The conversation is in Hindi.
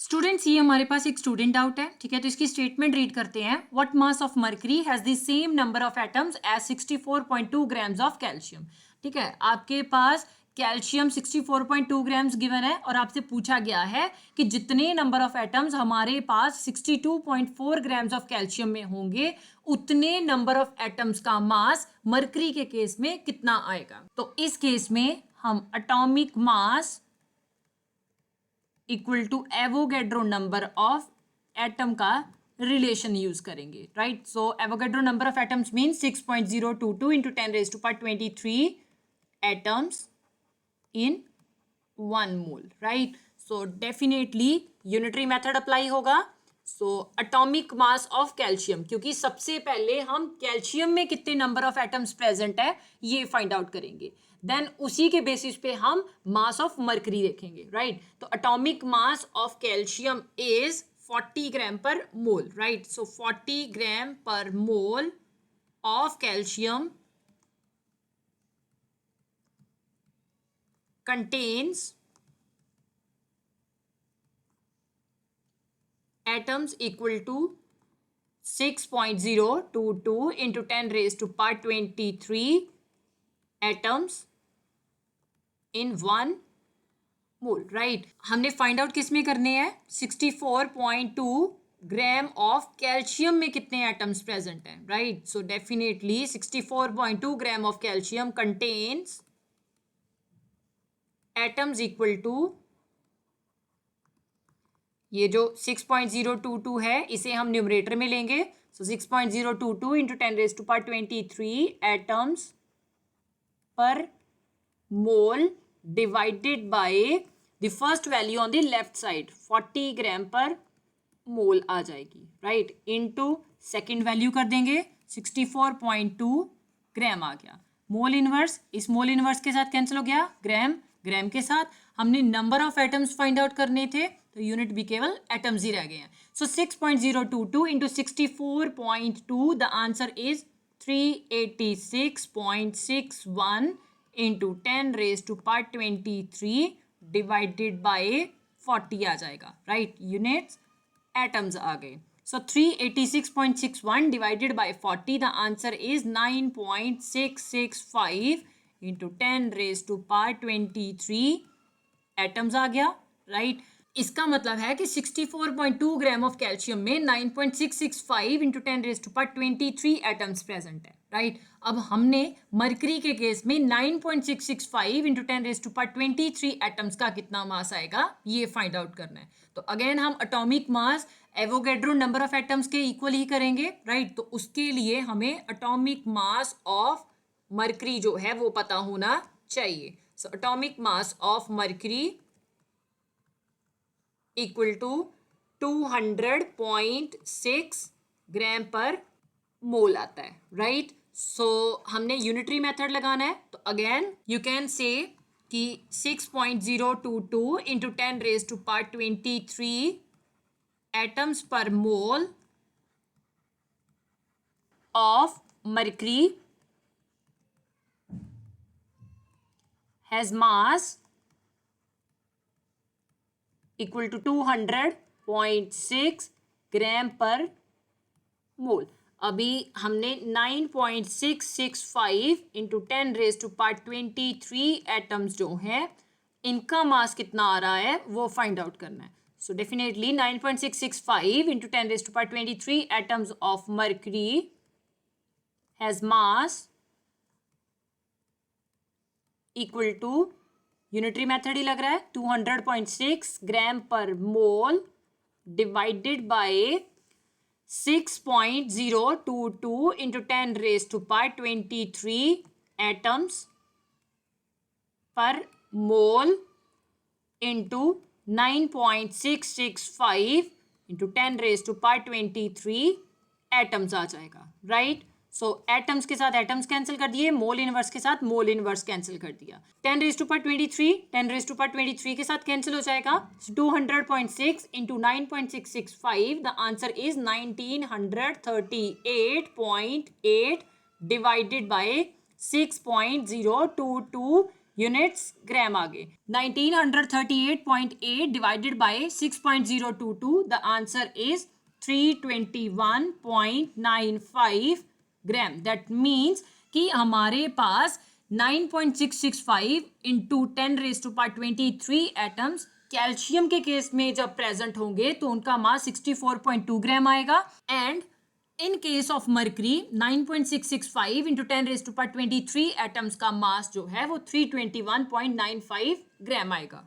स्टूडेंट्स, ये हमारे पास एक स्टूडेंट आउट है, ठीक है। तो इसकी स्टेटमेंट रीड करते हैं। What mass of mercury has the same number of atoms as 64.2 grams of calcium. ठीक है, आपके पास कैल्शियम 64.2 ग्राम्स गिवन है और आपसे पूछा गया है कि जितने नंबर ऑफ एटम्स हमारे पास 62.4 ग्राम्स ऑफ कैल्शियम में होंगे उतने नंबर ऑफ एटम्स का मास मर्करी के केस में कितना आएगा। तो इस केस में हम atomic mass equal to Avogadro number of atom का रिलेशन यूज करेंगे, right. So Avogadro number of atoms mean 6.022 into 10⁻23 atoms in 1 mole, right. So definitely unitary method apply होगा। So atomic mass of calcium, क्योंकि सबसे पहले हम कैल्शियम में कितने नंबर ऑफ एटम्स प्रेजेंट है ये फाइंड आउट करेंगे, देन उसी के बेसिस पे हम मास ऑफ मर्करी देखेंगे, राइट। तो atomic mass of calcium is 40 gram per mole, right. So 40 gram per mole of calcium contains atoms equal to 6.022 into 10⁻23 atoms in 1 mole, right. हमने फाइंड आउट किस में करने हैं, 64.2 ग्राम ऑफ कैल्शियम में कितने एटम्स प्रेजेंट हैं, right. So definitely 64.2 gram of calcium contains atoms equal to, ये जो 6.022 है इसे हम न्यूमरेटर में लेंगे। सो 6.022 into 10⁻23 atoms per mole divided by the first value on the left side 40 gram per मोल आ जाएगी, राइट। इनटू सेकंड वैल्यू कर देंगे 64.2 ग्राम आ गया। मोल इनवर्स, इस मोल इनवर्स के साथ कैंसिल हो गया, ग्राम ग्राम के साथ। हमने number of atoms find out करने थे तो यूनिट भी केवल एटम्स ही रह गए हैं। So 6.022 into 64.2 the answer is 386.61 into 10⁻23 divided by 40 आ जाएगा, राइट। यूनिट्स एटम्स आ गए। So 386.61 divided by 40 the answer is 9.665 into 10⁻23 atoms आ गया, राइट। इसका मतलब है कि 64.2 ग्राम ऑफ कैल्शियम में 9.665 इंटू 10⁻23 एटम्स प्रेजेंट है, राइट। अब हमने मरकरी के केस में 9.665 इंटू 10⁻23 एटम्स का कितना मास आएगा ये फाइंड आउट करना है। तो अगेन हम atomic mass Avogadro number of atoms के इक्वल ही करेंगे, राइट। तो उसके लिए हमें एटॉमिक मास ऑफ मरकरी जो है वो पता होना चाहिए। So atomic mass of mercury equal to 200.6 gram per mole आता है, राइट। सो हमने यूनिटरी मेथड लगाना है। तो अगेन यू कैन से कि 6.022 into 10⁻23 atoms per mole of mercury has mass equal to 200.6 gram per mole. अभी हमने 9.665 इंटू 10⁻23 एटम्स जो हैं इनका मास कितना आ रहा है वो फाइंड आउट करना है। So definitely 9.665 into 10⁻23 atoms of mercury has mass equal to, unitary method ही लग रहा है, 200.6 gram per mole divided by 6.022 into 10⁻23 atoms per mole into 9.665 into 10⁻23 atoms आ जाएगा, राइट। सो एटम्स के साथ एटम्स कैंसिल कर दिए, मोल इनवर्स के साथ मोल इनवर्स कैंसिल कर दिया। 10⁻23 के साथ कैंसिल हो जाएगा। 200.6 into 9.665 the answer is 1938.8 divided by 6.022 units gram आ गए 1938.8 divided by 6.022 the answer is 321.95 gram that means कि हमारे पास 9.665 इंटू 10⁻23 एटम्स कैल्शियम के केस में जब प्रेजेंट होंगे तो उनका मास 64.2 ग्राम आएगा and in case of mercury 9.665 into 10⁻23 atoms का मास जो है वो 321.95 ग्राम आएगा.